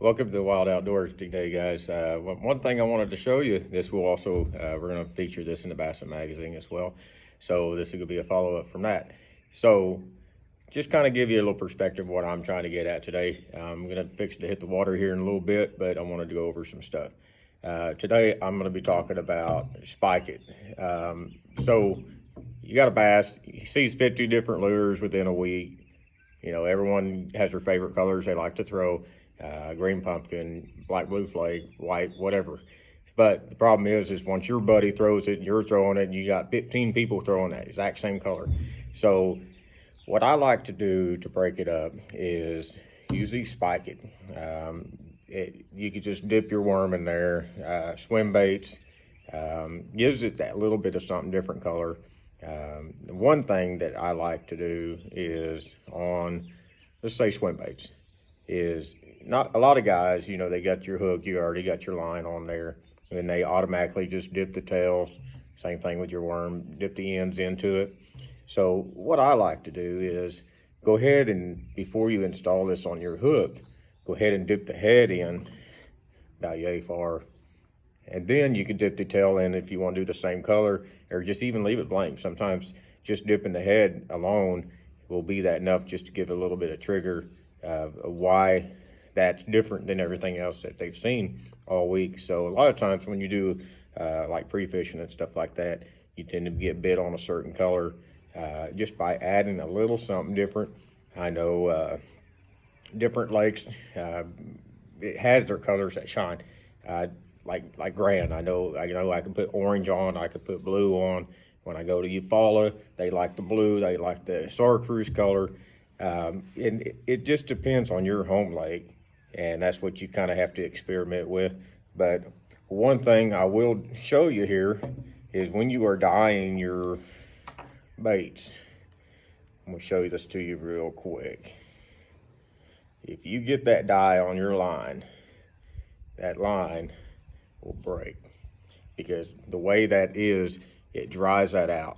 Welcome to the Wild Outdoors today, guys. One thing I wanted to show you, this will also, we're going to feature this in the Bassett magazine as well. So this is going to be a follow-up from that. So just kind of give you a little perspective of what I'm trying to get at today. I'm going to fix to hit the water here in a little bit, but I wanted to go over some stuff. Today, I'm going to be talking about Spike It. So you got a bass, he sees 50 different lures within a week. You know, everyone has their favorite colors they like to throw. Green pumpkin, black blue flake, white, whatever. But the problem is once your buddy throws it and you're throwing it and you got 15 people throwing that exact same color. So what I like to do to break it up is usually Spike It. You could just dip your worm in there, swim baits, gives it that little bit of something different color. The one thing that I like to do is on, let's say swim baits, is not a lot of guys, you know, they got your hook, you already got your line on there, and they automatically just dip the tail. Same thing with your worm, dip the ends into it. So what I like to do is go ahead and before you install this on your hook, go ahead and dip the head in about yay far. And then you can dip the tail in if you want to do the same color, or just even leave it blank. Sometimes just dipping the head alone will be that enough just to give a little bit of trigger of why that's different than everything else that they've seen all week. So a lot of times when you do like pre-fishing and stuff like that, you tend to get bit on a certain color just by adding a little something different. I know different lakes, it has their colors that shine. Like Grand, I know I can put orange on, I could put blue on. When I go to Eufaula, they like the blue, they like the Star Cruise color. And it just depends on your home lake, and that's what you kind of have to experiment with. But one thing I will show you here is when you are dyeing your baits, I'm gonna show you this to you real quick. If you get that dye on your line, that line will break, because the way that is, it dries that out.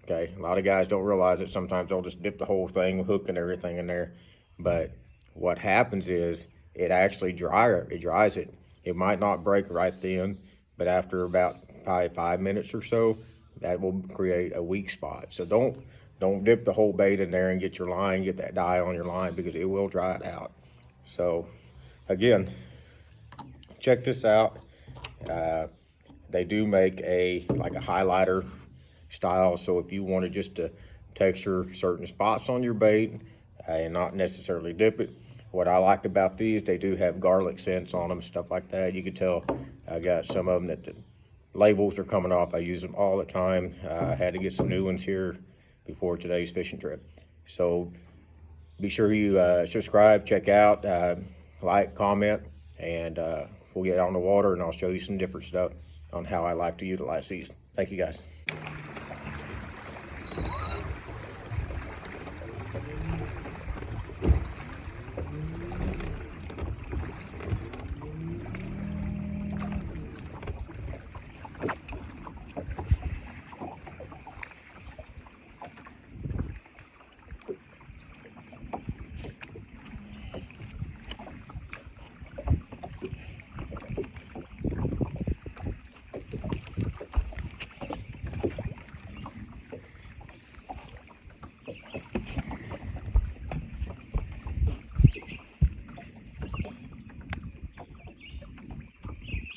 Okay, a lot of guys don't realize it. Sometimes they'll just dip the whole thing, hook and everything in there. But what happens is it actually dries it. It might not break right then, but after about probably 5 minutes or so, that will create a weak spot. So don't dip the whole bait in there and get your line, get that dye on your line, because it will dry it out. So again, check this out. They do make like a highlighter style, so if you wanted just to texture certain spots on your bait and not necessarily dip it, what I like about these, they do have garlic scents on them, stuff like that. You can tell I got some of them that the labels are coming off. I use them all the time. I had to get some new ones here before today's fishing trip. So be sure you subscribe, check out, like, comment, and we'll get on the water and I'll show you some different stuff on how I like to utilize these. Thank you, guys.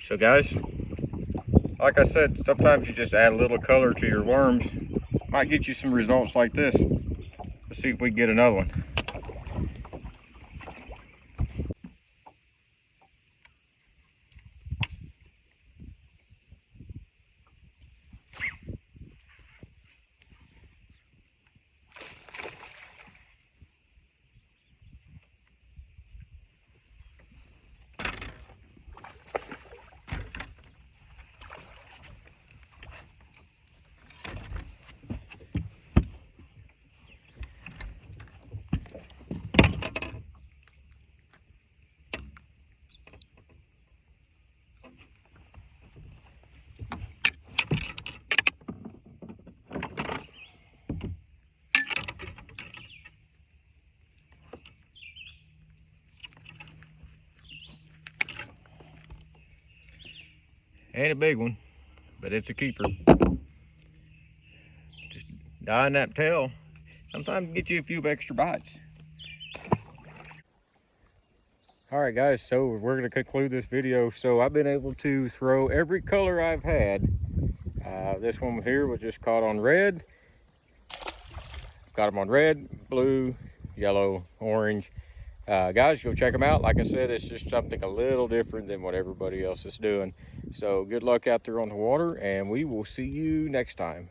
So guys, like I said, sometimes you just add a little color to your worms. Might get you some results like this. Let's see if we can get another one. and a big one, but it's a keeper. Just dyeing that tail sometimes get you a few extra bites. All right, guys, so we're going to conclude this video. So I've been able to throw every color I've had. This one here was just caught on red. Got them on red, blue, yellow, orange. Guys, go check them out. Like I said, it's just something a little different than what everybody else is doing. So good luck out there on the water, and we will see you next time.